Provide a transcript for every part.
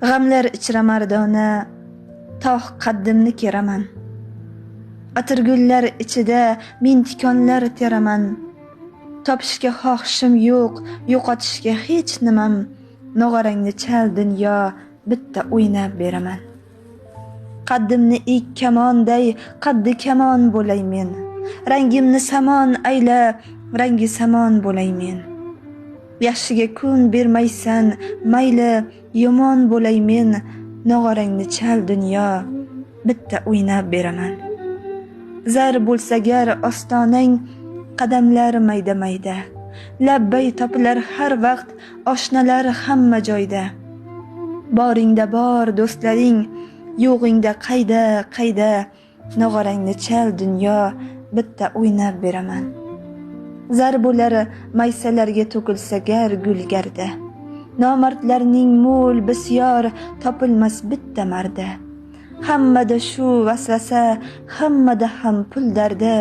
G'amlar ichra mardona, tog' qaddimni keraman. Atirgullar ichida men tikonlar teraman. Topishga xohishim yo'q, yo'qotishga hech nimam. Nog'orangni chal dunyo, bitta o'ynab beraman. Qaddimni ik kamonday, qaddi kamon bo'lay men. Rangimni samon ayla, rangi samon bo'lay men. Yaxshiga kun bermaysan, mayli yomon bo'lay men. Nog'orangni chal dunyo, bitta o'ynab beraman. Zar bo'lsa gar ostonang, qadamlar mayda-mayda. Labbay topilar har vaqt, oshnalar hamma joyda. Boringda bor do'stlaring, yo'g'ingda qayda. Nog'orangni chal dunyo, bitta o'ynab beraman. Zar bo'lar maysalarga to'kilsa gar gulgarda. Nomardlarning mo'l bisyor, topilmas bitta marda. Hammada shu vasvasa, hammada ham pul dardi.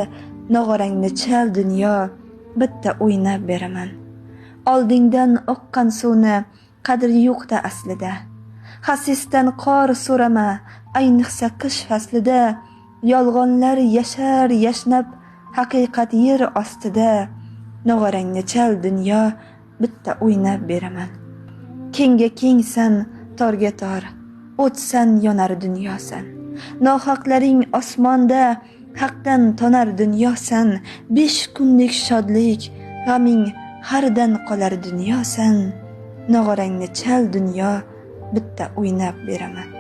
Nog'orangni chal dunyo, bitta o'ynab beraman. Oldingdan oqqan suvni qadri yo'qda aslida. Xasisdan qor so'rama, ayniqsa qish faslida. Yolg'onlar yashar yashnab, haqiqat yer ostida. Nog'orangni chal dunyo, bitta o'ynab beraman. Kengga kengsan, torga tor, o'tsan yonar dunyosan. Nohaqlaring osmonda, haqdan tonar dunyosan. 5 kunlik shodlik, g'aming hardan qolar dunyosan. Nog'orangni chal dunyo, bitta o'ynab beraman.